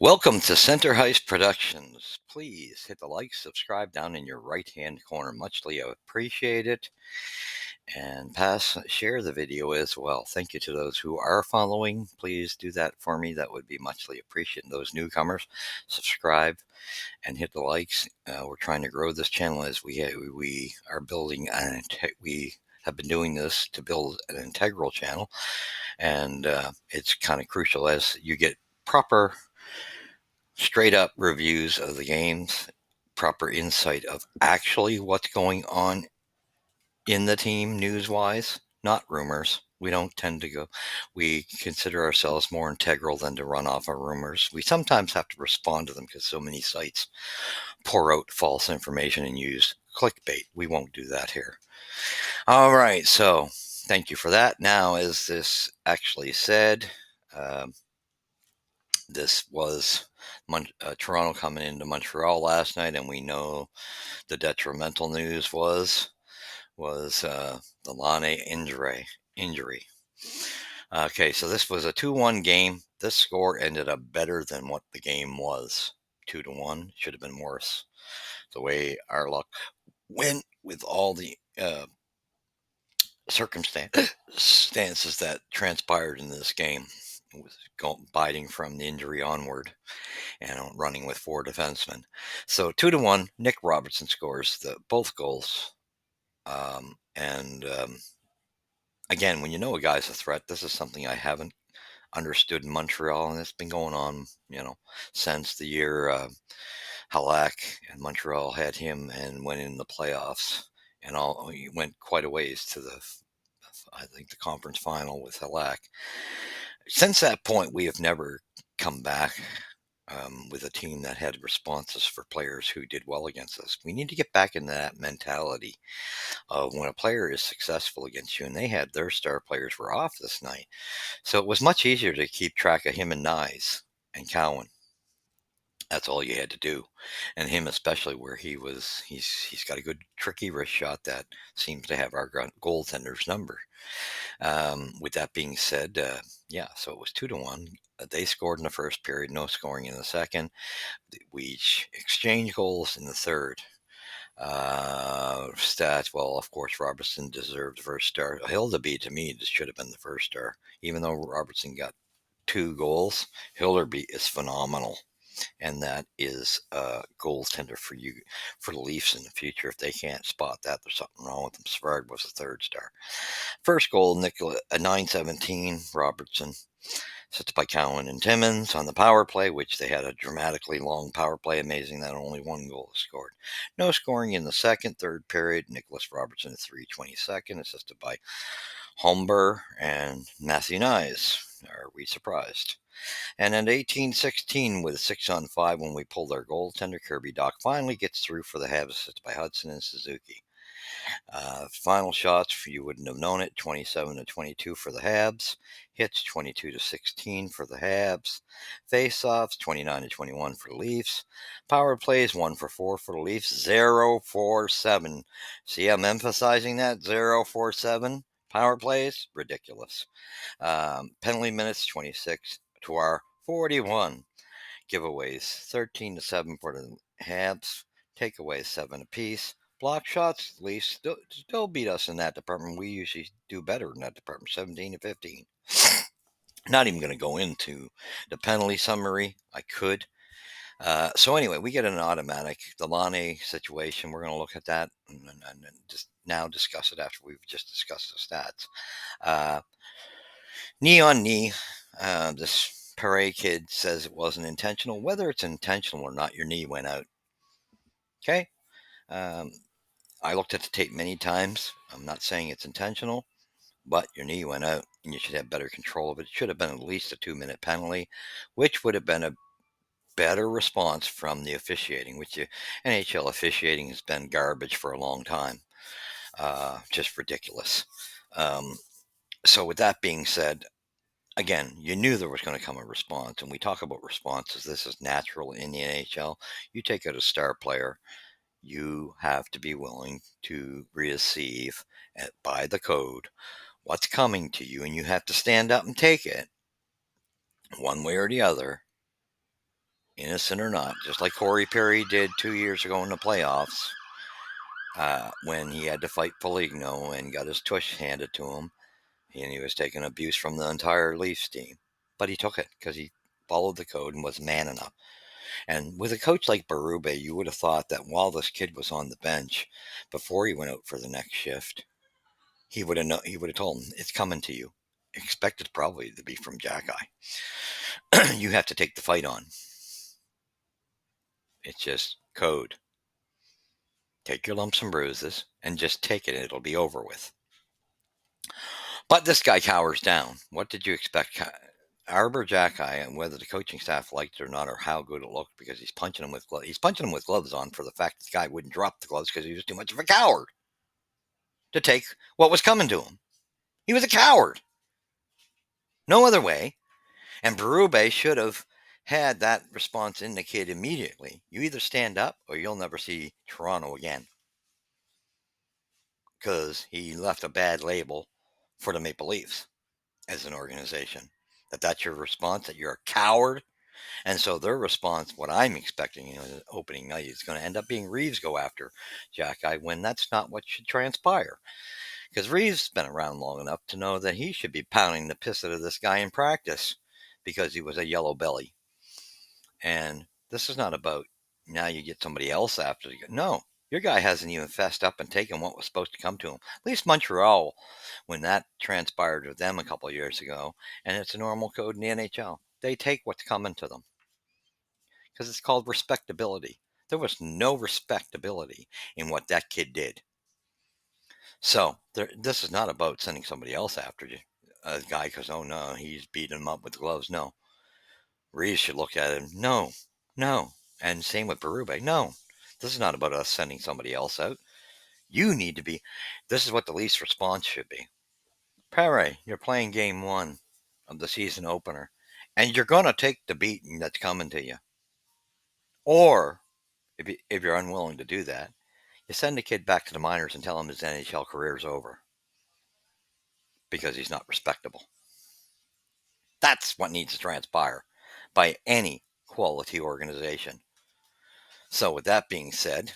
Welcome to Center Heist Productions. Please hit the like, subscribe down in your right hand corner. Muchly appreciate it. And share the video as well. Thank you to those who are following. Please do that for me. That would be muchly appreciated. Those newcomers, subscribe and hit the likes. We're trying to grow this channel as we are building we have been doing this to build an integral channel, and it's kind of crucial as you get proper straight up reviews of the games, proper insight of actually what's going on in the team news wise, not rumors. We don't tend to we consider ourselves more integral than to run off of rumors. We sometimes have to respond to them because so many sites pour out false information and use clickbait. We won't do that here. All right, so thank you for that. Now, as this actually said, this was Toronto coming into Montreal last night, and we know the detrimental news was the Laine injury. Okay, so this was a 2-1 game. This score ended up better than what the game was. 2-1 should have been worse. The way our luck went with all the circumstances that transpired in this game, was biting from the injury onward and running with 4 defensemen. So 2-1, Nick Robertson scores both goals. Again, when you know a guy's a threat, this is something I haven't understood in Montreal, and it's been going on, since the year Halak and Montreal had him and went in the playoffs, and he went quite a ways to I think the conference final with Halak. Since that point, we have never come back with a team that had responses for players who did well against us. We need to get back into that mentality of when a player is successful against you, and they had their star players were off this night. So it was much easier to keep track of him and Nyes and Cowan. That's all you had to do, and him especially, where he's got a good tricky wrist shot that seems to have our goaltender's number. With that being said, so it was 2-1. They scored in the first period, no scoring in the second. We exchanged goals in the third. Stats, well, of course, Robertson deserved the first star. Hilderby, to me, should have been the first star. Even though Robertson got 2 goals, Hilderby is phenomenal. And that is a goaltender for the Leafs in the future. If they can't spot that, there's something wrong with them. Savard was the 3rd star. First goal, Nicola, 9:17, Robertson. Sets by Cowan and Timmins on the power play, which they had a dramatically long power play. Amazing that only 1 goal was scored. No scoring in the second, third period. Nicholas Robertson at 3:22, assisted by Holmberg and Matthew Nyes. Are we surprised? And at 18:16, with 6-on-5, when we pulled our goaltender, Kirby Doc finally gets through for the Habs, assisted by Hudson and Suzuki. Final shots, you wouldn't have known it, 27-22 for the Habs. Hits, 22-16 for the Habs. Face-offs, 29-21 for the Leafs. Power plays, 1-for-4 for the Leafs. 0-for-7. See, I'm emphasizing that, 0-for-7. Power plays, ridiculous. Penalty minutes, 26 to our 41. Giveaways, 13-7 for the Habs. Takeaways, 7 apiece. Block shots, at least, still beat us in that department. We usually do better in that department, 17-15. Not even going to go into the penalty summary. I could. So anyway, we get an automatic. The Laine situation, we're going to look at that and just now discuss it after we've just discussed the stats. Knee on knee. This Perret kid says it wasn't intentional. Whether it's intentional or not, your knee went out. Okay? I looked at the tape many times. I'm not saying it's intentional, but your knee went out and you should have better control of it. It should have been at least a 2-minute penalty, which would have been a better response from the officiating, which NHL officiating has been garbage for a long time. Just ridiculous. So with that being said, again, you knew there was going to come a response, and we talk about responses. This is natural in the NHL. You take out a star player, you have to be willing to receive by the code what's coming to you, and you have to stand up and take it one way or the other. innocent or not, just like Corey Perry did 2 years ago in the playoffs, when he had to fight Foligno and got his tush handed to him, and he was taking abuse from the entire Leafs team. But he took it because he followed the code and was man enough. And with a coach like Berube, you would have thought that while this kid was on the bench, before he went out for the next shift, he would have told him, it's coming to you. Expected probably to be from Jack Eye. You have to take the fight on. It's just code. Take your lumps and bruises and just take it and it'll be over with. But this guy cowers down. What did you expect? Arbor Jack Eye, and whether the coaching staff liked it or not, or how good it looked, because he's punching him with gloves. He's punching him with gloves on for the fact this guy wouldn't drop the gloves because he was too much of a coward to take what was coming to him. He was a coward. No other way. And Berube should have had that response in the kid immediately. You either stand up or you'll never see Toronto again. Because he left a bad label for the Maple Leafs as an organization. That's your response, that you're a coward. And so their response, what I'm expecting, opening night, is going to end up being Reeves go after Jack Eye, when that's not what should transpire. Because Reeves has been around long enough to know that he should be pounding the piss out of this guy in practice because he was a yellow belly. And this is not about now you get somebody else after. No, your guy hasn't even fessed up and taken what was supposed to come to him. At least Montreal, when that transpired with them a couple of years ago, and it's a normal code in the NHL, they take what's coming to them because it's called respectability. There was no respectability in what that kid did. So this is not about sending somebody else after you, a guy, because, oh no, he's beating him up with gloves. No, Reeves should look at him. No, no. And same with Berube. No, this is not about us sending somebody else out. You need to be. This is what the Leafs' response should be. Perry, you're playing game one of the season opener, and you're going to take the beating that's coming to you. Or, if you're unwilling to do that, you send the kid back to the minors and tell him his NHL career is over because he's not respectable. That's what needs to transpire by any quality organization. So, with that being said,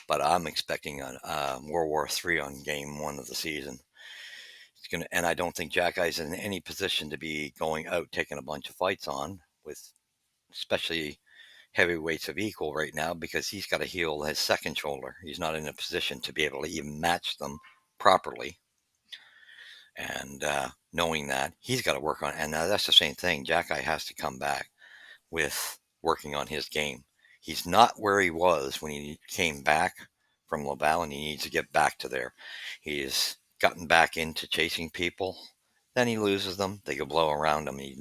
but I'm expecting a World War III on game one of the season. And I don't think Jack Eye's in any position to be going out taking a bunch of fights on with, especially heavyweights of equal right now, because he's got to heal his second shoulder. He's not in a position to be able to even match them properly. And knowing that, he's got to work on it. And that's the same thing. Jack Eye has to come back with working on his game. He's not where he was when he came back from Laval, and he needs to get back to there. He's gotten back into chasing people. Then he loses them. They go blow around him. He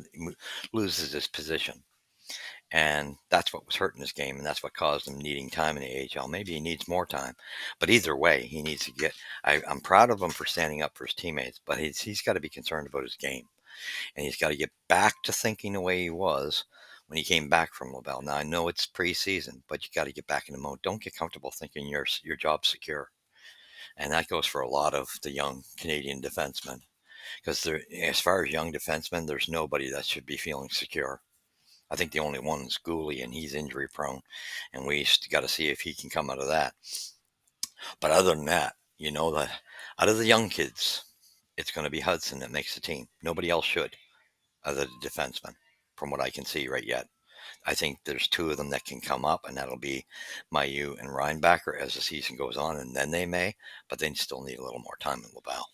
loses his position. And that's what was hurting his game, and that's what caused him needing time in the AHL. Maybe he needs more time. But either way, he needs to get... I'm proud of him for standing up for his teammates, but he's got to be concerned about his game. And he's got to get back to thinking the way he was when he came back from Laval. Now, I know it's preseason, but you got to get back in the mode. Don't get comfortable thinking your job's secure. And that goes for a lot of the young Canadian defensemen. Because as far as young defensemen, there's nobody that should be feeling secure. I think the only one is Gooley, and he's injury prone. And we got to see if he can come out of that. But other than that, that out of the young kids, it's going to be Hudson that makes the team. Nobody else should, other than defensemen, from what I can see right yet. I think there's two of them that can come up, and that'll be Mailloux and Reinbacher as the season goes on, and then they may, but they still need a little more time in Laval.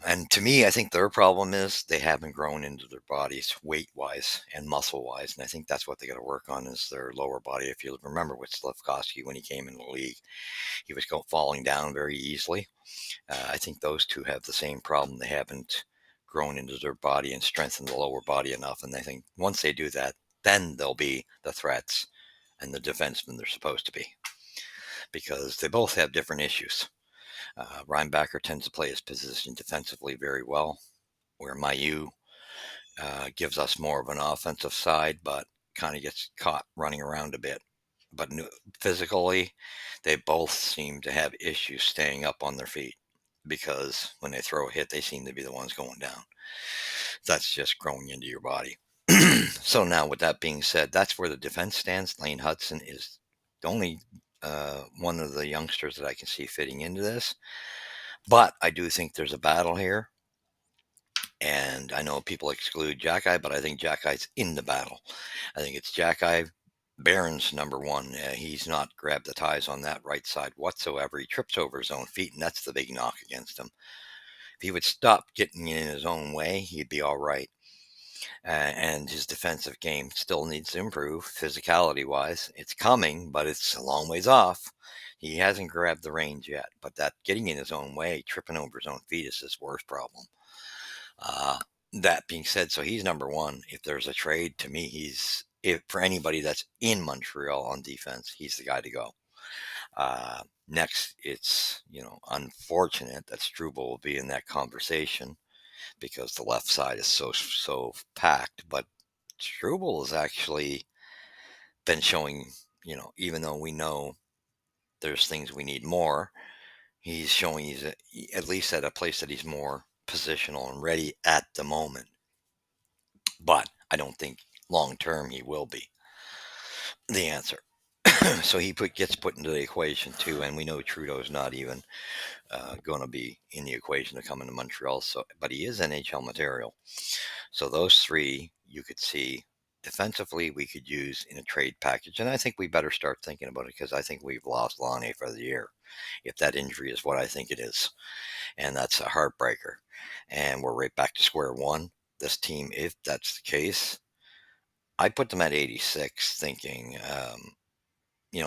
And to me, I think their problem is they haven't grown into their bodies weight-wise and muscle-wise, and I think that's what they got to work on is their lower body. If you remember with Slafkovsky when he came in the league, he was falling down very easily. I think those two have the same problem. They haven't grown into their body and strengthened the lower body enough, and they think once they do that, then they'll be the threats and the defensemen they're supposed to be, because they both have different issues. Reinbacher tends to play his position defensively very well, where Mailloux gives us more of an offensive side, but kind of gets caught running around a bit. But physically, they both seem to have issues staying up on their feet, because when they throw a hit, they seem to be the ones going down. That's just growing into your body. So now, with that being said, that's where the defense stands. Laine Hudson is the only one of the youngsters that I can see fitting into this. But I do think there's a battle here. And I know people exclude Jack-Eye, but I think Jack-Eye's in the battle. I think it's Jack-Eye. Barron's number one. He's not grabbed the ties on that right side whatsoever. He trips over his own feet, and that's the big knock against him. If he would stop getting in his own way, he'd be all right. And his defensive game still needs to improve, physicality wise. It's coming, but it's a long ways off. He hasn't grabbed the range yet, but that getting in his own way, tripping over his own feet is his worst problem. Uh, that being said, so he's number one. If there's a trade, to me, if for anybody that's in Montreal on defense, he's the guy to go. Next, it's unfortunate that Struble will be in that conversation because the left side is so packed. But Struble has actually been showing, even though we know there's things we need more, he's showing he's at least at a place that he's more positional and ready at the moment. But I don't think long term he will be the answer. So he gets put into the equation too, and we know Trudeau's not even going to be in the equation to come into Montreal. So, but he is NHL material. So those three you could see defensively we could use in a trade package, and I think we better start thinking about it because I think we've lost Laine for the year if that injury is what I think it is, and that's a heartbreaker. And we're right back to square one. This team, if that's the case, I put them at 86, thinking,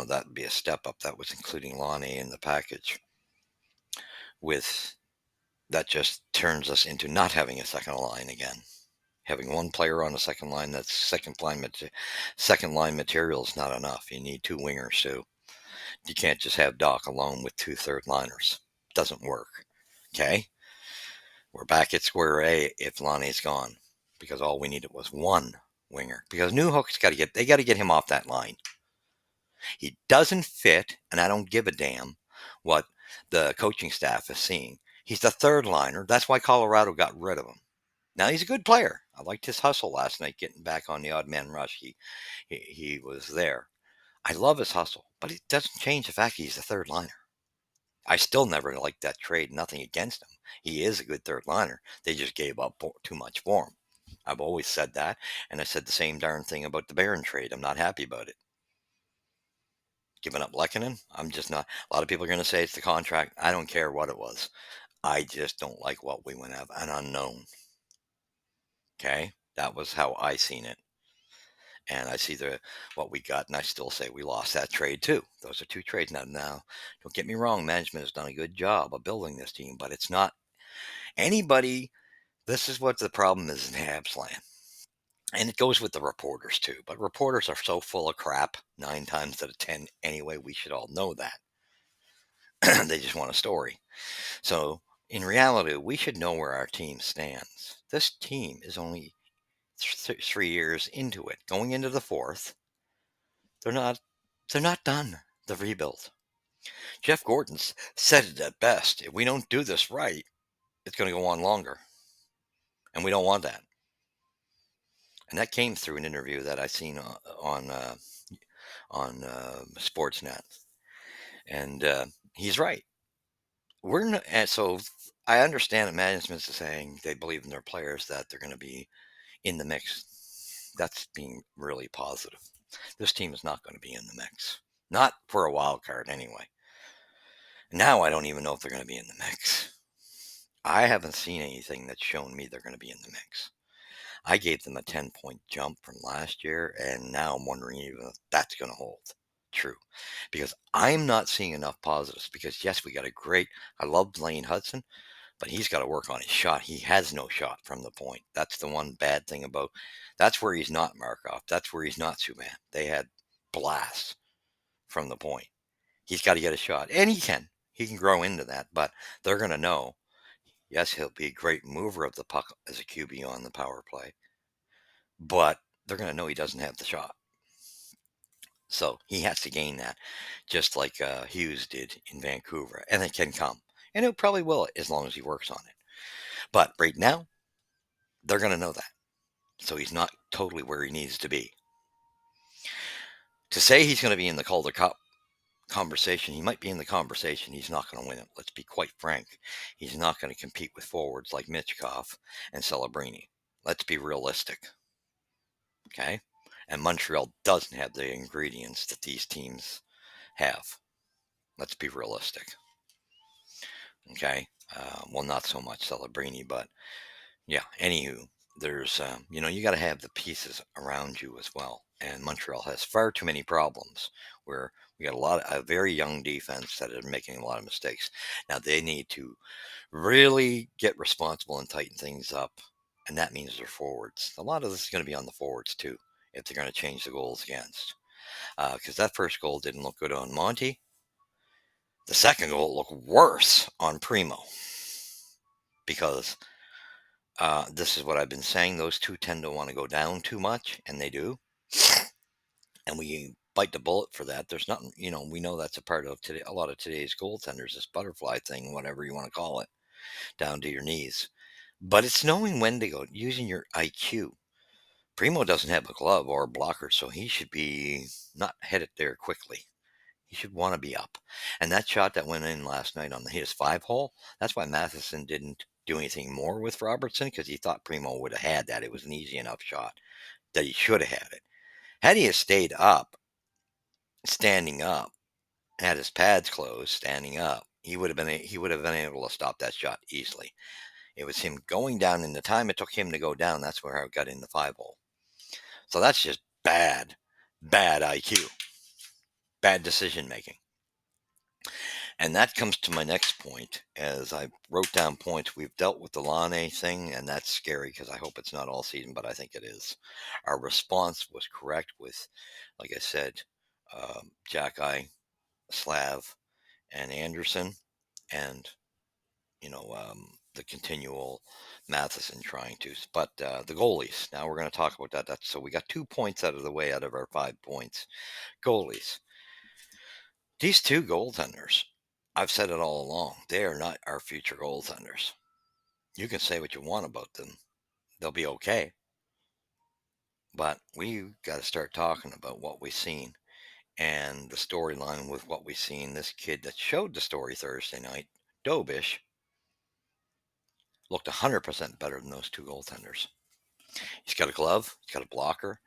that would be a step up. That was including Laine in the package. With that, just turns us into not having a second line again. Having one player on the second line, that's second line material is not enough. You need two wingers too. You can't just have Doc alone with two third liners. Doesn't work. Okay, we're back at square A if Lonnie's gone, because all we needed was one winger. Because Newhook's got to get him off that line. He doesn't fit, and I don't give a damn what the coaching staff is seeing. He's the third liner. That's why Colorado got rid of him. Now he's a good player. I liked his hustle last night, getting back on the odd man rush. He was there. I love his hustle, but it doesn't change the fact he's the third liner. I still never liked that trade. Nothing against him. He is a good third liner. They just gave up too much for him. I've always said that, and I said the same darn thing about the Barron trade. I'm not happy about it. Giving up Lehkonen, I'm just not. A lot of people are going to say it's the contract. I don't care what it was. I just don't like what we went out, an unknown. Okay, that was how I seen it. And I see what we got, and I still say we lost that trade too. Those are two trades. Now, don't get me wrong, management has done a good job of building this team, but it's not anybody. This is what the problem is in Habs land. And it goes with the reporters too. But reporters are so full of crap 9 times out of 10 anyway. We should all know that. They just want a story. So in reality, we should know where our team stands. This team is only 3 years into it, going into the fourth. They're not done the rebuild. Jeff Gordon said it at best. If we don't do this right, it's going to go on longer, and we don't want that. And that came through an interview that I seen on Sportsnet, and he's right. We're not, and so I understand that management's saying they believe in their players, that they're going to be in the mix. That's being really positive. This team is not going to be in the mix, not for a wild card anyway. Now I don't even know if they're going to be in the mix. I haven't seen anything that's shown me they're going to be in the mix. I gave them a 10-point jump from last year, and now I'm wondering even if that's going to hold true. Because I'm not seeing enough positives. Because, yes, I love Laine Hudson, but he's got to work on his shot. He has no shot from the point. That's the one bad thing that's where he's not Markov. That's where he's not Subban. They had blasts from the point. He's got to get a shot, and he can. He can grow into that, but they're going to know. Yes, he'll be a great mover of the puck as a QB on the power play, but they're going to know he doesn't have the shot. So he has to gain that, just like Hughes did in Vancouver, and it can come. And it probably will as long as he works on it. But right now, they're going to know that. So he's not totally where he needs to be. To say he's going to be in the Calder Cup conversation, he might be in the conversation. He's not going to win it. Let's be quite frank. He's not going to compete with forwards like Michkov and Celebrini. Let's be realistic. Okay? And Montreal doesn't have the ingredients that these teams have. Let's be realistic. Okay? Well, not so much Celebrini, but yeah, anywho, there's, you got to have the pieces around you as well. And Montreal has far too many problems where we got a very young defense that is making a lot of mistakes. Now they need to really get responsible and tighten things up. And that means their forwards. A lot of this is going to be on the forwards too, if they're going to change the goals against. Because that first goal didn't look good on Monty. The second goal looked worse on Primo. Because this is what I've been saying. Those two tend to want to go down too much, and they do. And we bite the bullet for that. There's nothing, we know that's a part of today. A lot of today's goaltenders, this butterfly thing, whatever you want to call it, down to your knees. But it's knowing when to go, using your IQ. Primo doesn't have a glove or a blocker, so he should be not headed there quickly. He should want to be up. And that shot that went in last night on his 5-hole, that's why Matheson didn't do anything more with Robertson, because he thought Primo would have had that. It was an easy enough shot that he should have had it. Had he stayed up, standing up, had his pads closed, standing up, he would have been able to stop that shot easily. It was him going down, in the time it took him to go down. That's where I got in the 5-hole. So that's just bad IQ, bad decision making. And that comes to my next point. As I wrote down points, we've dealt with the Laine thing, and that's scary because I hope it's not all season, but I think it is. Our response was correct with, like I said, Jack-Eye, Slav, and Anderson, and, the continual Matheson trying to. But the goalies, now we're going to talk about that. So we got 2 points out of the way out of our 5 points. Goalies. These two goaltenders, I've said it all along, they are not our future goaltenders. You can say what you want about them. They'll be okay. But we got to start talking about what we've seen and the storyline with what we've seen. This kid that showed the story Thursday night, Dobish, looked 100% better than those two goaltenders. He's got a glove, he's got a blocker,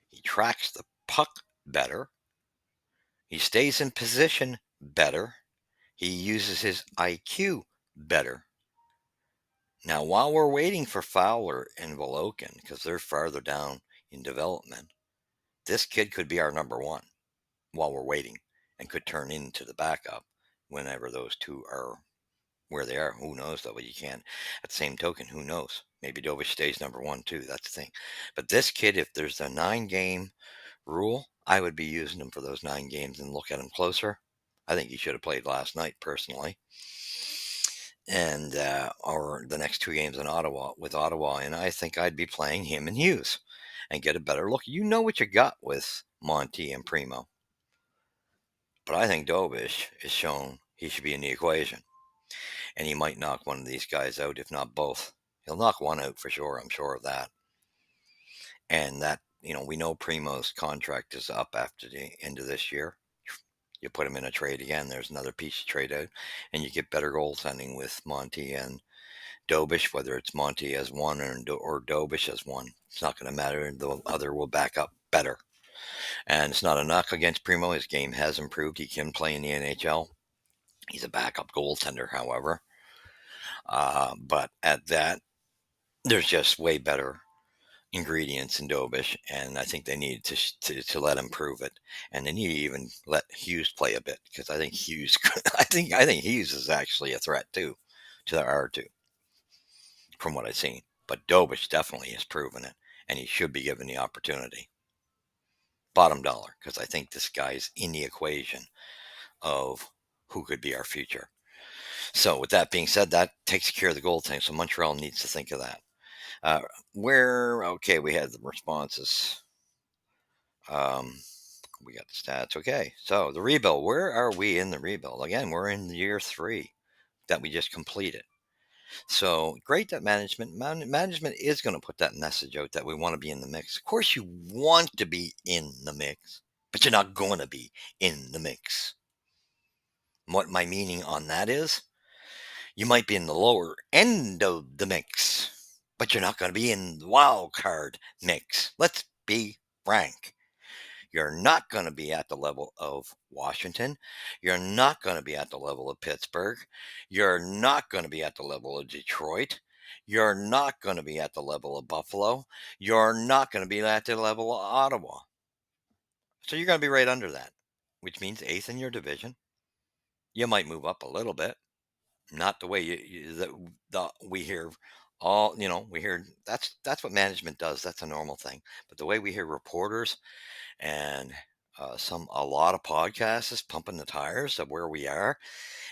he tracks the puck better, he stays in position better, he uses his IQ better. Now, while we're waiting for Fowler and Volokin, because they're farther down in development, this kid could be our number one while we're waiting, and could turn into the backup whenever those two are where they are. Who knows, though? But you can't. At the same token, who knows? Maybe Dovish stays number one, too. That's the thing. But this kid, if there's a 9-game rule, I would be using him for those 9 games and look at him closer. I think he should have played last night, personally. And or the next 2 games in Ottawa with Ottawa, and I think I'd be playing him and Hughes and get a better look. You know what you got with Monty and Primo, but I think Dobish is shown he should be in the equation, and he might knock one of these guys out, if not both. He'll knock one out for sure. I'm sure of that. And that, we know Primo's contract is up after the end of this year. You put him in a trade again. There's another piece to trade out, and you get better goaltending with Monty and Dobish, whether it's Monty as one or Dobish as one. It's not going to matter. The other will back up better. And it's not a knock against Primo. His game has improved. He can play in the NHL. He's a backup goaltender, however. But at that, there's just way better ingredients in Dobish, and I think they need to let him prove it, and they need to even let Hughes play a bit, because I think Hughes, I think Hughes is actually a threat too to the R2 from what I've seen. But Dobish definitely has proven it, and he should be given the opportunity. Bottom dollar, because I think this guy's in the equation of who could be our future. So with that being said, that takes care of the goaltending. So Montreal needs to think of that. We had the responses. We got the stats. Okay. So the rebuild, where are we in the rebuild? Again, we're in year 3 that we just completed. So great that management is going to put that message out that we want to be in the mix. Of course, you want to be in the mix, but you're not going to be in the mix. What my meaning on that is, you might be in the lower end of the mix, but you're not going to be in the wild card mix. Let's be frank. You're not going to be at the level of Washington. You're not going to be at the level of Pittsburgh. You're not going to be at the level of Detroit. You're not going to be at the level of Buffalo. You're not going to be at the level of Ottawa. So you're going to be right under that, which means eighth in your division. You might move up a little bit, not the way we hear all. We hear that's what management does. That's a normal thing. But the way we hear reporters and a lot of podcasts is pumping the tires of where we are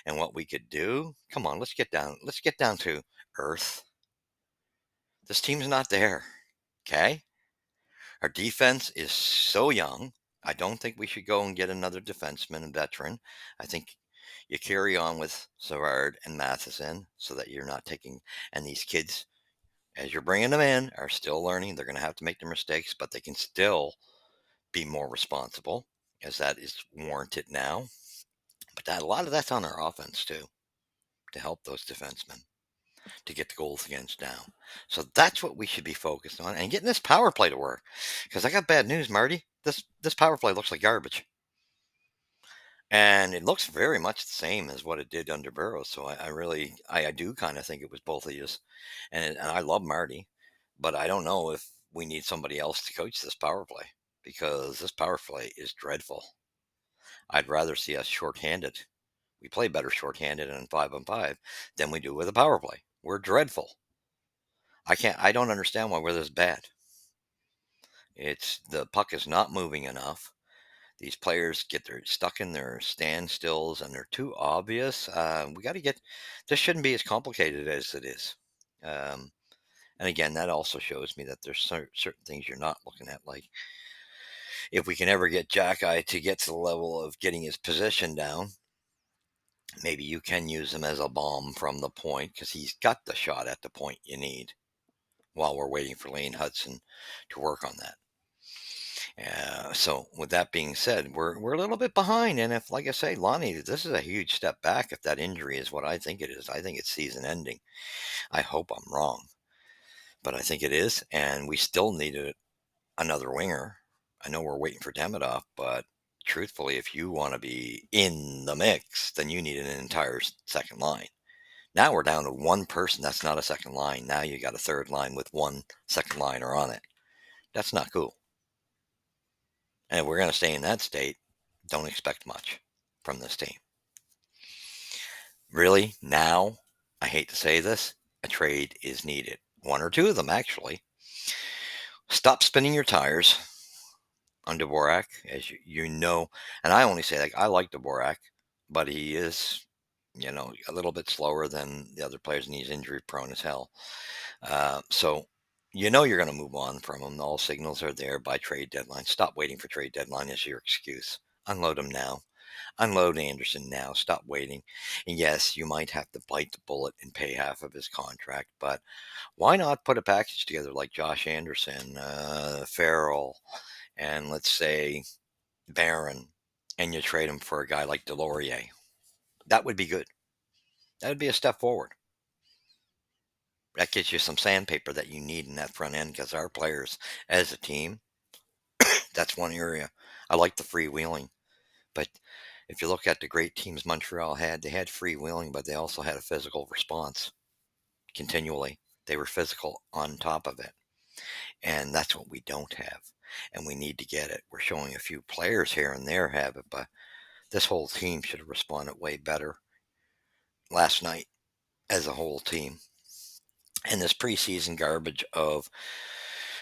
and what we could do. Come on, let's get down. Let's get down to earth. This team's not there. Okay, our defense is so young. I don't think we should go and get another defenseman and veteran. I think you carry on with Savard and Matheson so that you're not taking, and these kids, as you're bringing them in, are still learning. They're going to have to make their mistakes, but they can still be more responsible, as that is warranted now. But a lot of that's on our offense too, to help those defensemen to get the goals against down. So that's what we should be focused on, and getting this power play to work. Because I got bad news, Marty. This power play looks like garbage, and it looks very much the same as what it did under Burrows. So I do kind of think it was both of us, and I love Marty, but I don't know if we need somebody else to coach this power play, because this power play is dreadful. I'd rather see us shorthanded. We play better shorthanded and 5-on-5 than we do with a power play. We're dreadful. I don't understand why we're this bad. It's the puck is not moving enough. These players get their stuck in their standstills and they're too obvious. We got to get, this shouldn't be as complicated as it is. Um, and again, that also shows me that there's certain things you're not looking at. Like if we can ever get Jackeye to get to the level of getting his position down, maybe you can use him as a bomb from the point, because he's got the shot at the point you need while we're waiting for Laine Hudson to work on that. So with that being said, we're a little bit behind. And if, like I say, Lonnie, this is a huge step back. If that injury is what I think it is, I think it's season ending. I hope I'm wrong, but I think it is. And we still need another winger. I know we're waiting for Demidov, but truthfully, if you want to be in the mix, then you need an entire second line. Now we're down to one person. That's not a second line. Now you got a third line with one second liner on it. That's not cool. And if we're going to stay in that state, don't expect much from this team. Really, now, I hate to say this, a trade is needed. One or two of them, actually. Stop spinning your tires on Dvorak, as you know. And I only say, like, I like Dvorak, but he is, a little bit slower than the other players, and he's injury prone as hell. So you're going to move on from him. All signals are there by trade deadline. Stop waiting for trade deadline as your excuse. Unload him now. Unload Anderson now. Stop waiting. And yes, you might have to bite the bullet and pay half of his contract, but why not put a package together like Josh Anderson, Farrell, and let's say Barron, and you trade him for a guy like Delorier? That would be good. That would be a step forward. That gets you some sandpaper that you need in that front end, because our players as a team, that's one area. I like the freewheeling. But if you look at the great teams Montreal had, they had freewheeling, but they also had a physical response continually. They were physical on top of it. And that's what we don't have. And we need to get it. We're showing a few players here and there have it, but this whole team should have responded way better last night as a whole team. And this preseason garbage of,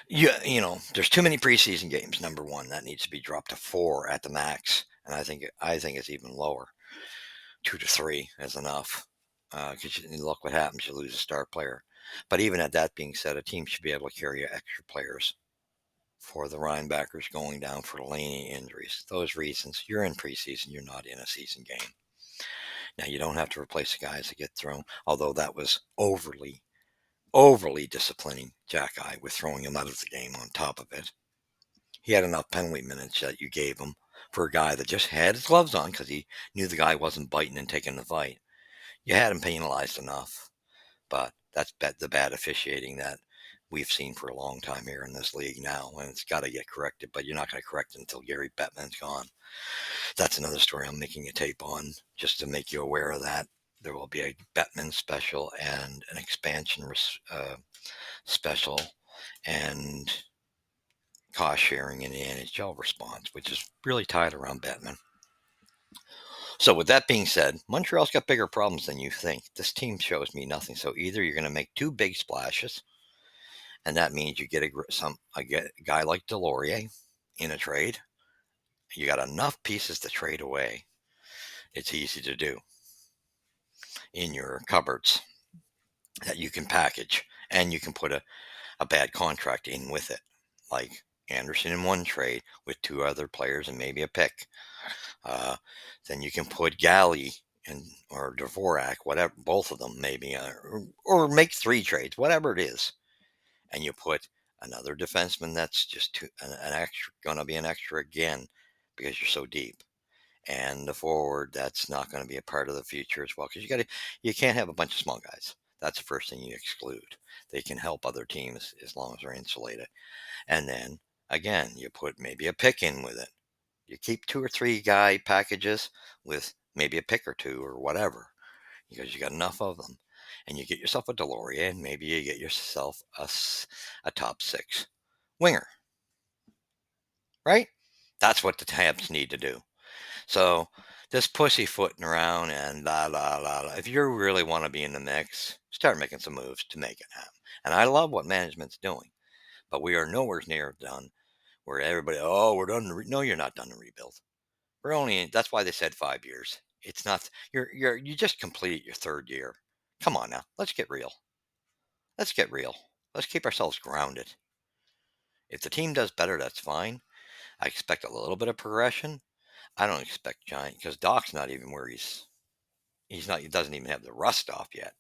there's too many preseason games. Number one, that needs to be dropped to 4 at the max, and I think it's even lower. 2 to 3 is enough, because look what happens. You lose a star player. But even at that being said, a team should be able to carry extra players for the Rhinebackers going down for the Laine injuries. Those reasons. You're in preseason. You're not in a season game. Now, you don't have to replace the guys that get thrown, although that was overly disciplining Jack with throwing him out of the game on top of it. He had enough penalty minutes that you gave him for a guy that just had his gloves on because he knew the guy wasn't biting and taking the fight. You had him penalized enough, but that's the bad officiating that we've seen for a long time here in this league now, and it's got to get corrected, but you're not going to correct it until Gary Bettman's gone. That's another story I'm making a tape on, just to make you aware of that. There will be a Bettman special and an expansion special and cost sharing in the NHL response, which is really tied around Bettman. So with that being said, Montreal's got bigger problems than you think. This team shows me nothing. So either you're going to make two big splashes, and that means you get a guy like Delorier in a trade. You got enough pieces to trade away. It's easy to do in your cupboards that you can package, and you can put a bad contract in with it, like Anderson in one trade with two other players and maybe a pick. Then you can put Galley and or Dvorak, whatever, both of them maybe, or make three trades, whatever it is, and you put another defenseman that's just an extra, going to be an extra again because you're so deep, and the forward that's not going to be a part of the future as well, because you can't have a bunch of small guys. That's the first thing you exclude. They can help other teams as long as they're insulated. And then again, you put maybe a pick in with it. You keep 2 or 3 guy packages with maybe a pick or two or whatever, because you got enough of them. And you get yourself a Delorier, and maybe you get yourself a top 6 winger, right? That's what the Habs need to do. So this pussyfooting around and la. If you really want to be in the mix, start making some moves to make it happen. And I love what management's doing, but we are nowhere near done. Where everybody, oh, we're done. No, you're not done to rebuild. We're only. That's why they said 5 years. It's not. You just completed your 3rd year. Come on now. Let's get real. Let's get real. Let's keep ourselves grounded. If the team does better, that's fine. I expect a little bit of progression. I don't expect giant, because Doc's not even where he's not. He doesn't even have the rust off yet.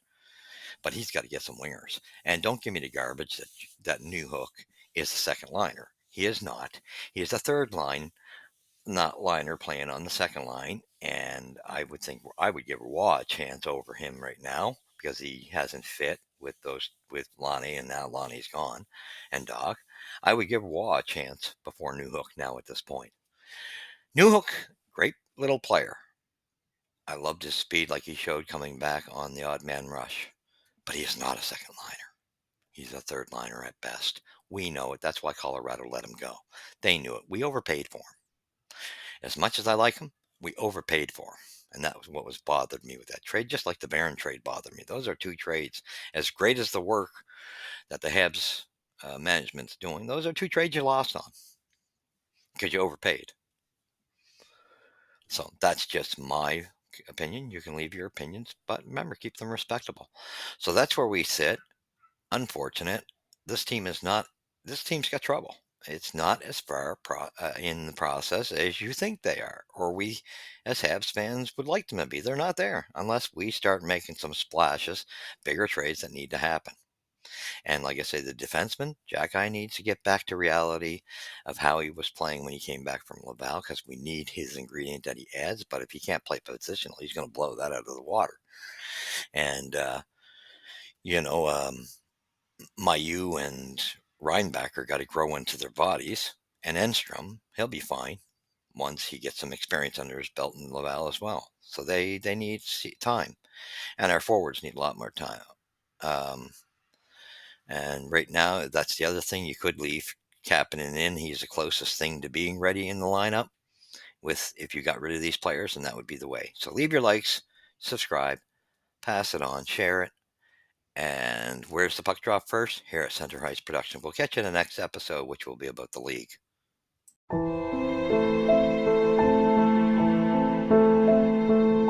But he's got to get some wingers. And don't give me the garbage that New Hook is the second liner. He is not. He is the third liner playing on the second line, and I would think I would give Roy a chance over him right now because he hasn't fit with Laine, and now Lonnie's gone, and Doc. I would give Roy a chance before New Hook now at this point. New Hook, great little player. I loved his speed like he showed coming back on the odd man rush, but he is not a second liner. He's a third liner at best. We know it. That's why Colorado let him go. They knew it. We overpaid for him. As much as I like him, we overpaid for him. And that was what was bothered me with that trade, just like the Barron trade bothered me. Those are two trades. As great as the work that the Habs management's doing, those are two trades you lost on because you overpaid. So that's just my opinion. You can leave your opinions, but remember, keep them respectable. So that's where we sit. Unfortunate. This team is not. This team's got trouble. It's not as far in the process as you think they are, or we, as Habs fans, would like them to be. They're not there unless we start making some splashes, bigger trades that need to happen. And like I say, the defenseman, Jack needs to get back to reality of how he was playing when he came back from Laval, because we need his ingredient that he adds. But if he can't play positional, he's going to blow that out of the water. And, you know, Mayu and Reinbacher got to grow into their bodies, and Enstrom, he'll be fine once he gets some experience under his belt in Laval as well. So they need time, and our forwards need a lot more time. And right now, that's the other thing. You could leave Kapanen in. He's the closest thing to being ready in the lineup with if you got rid of these players, and that would be the way. So leave your likes, subscribe, pass it on, share it. And where's the puck drop first? Here at Center Heights Production. We'll catch you in the next episode, which will be about the league.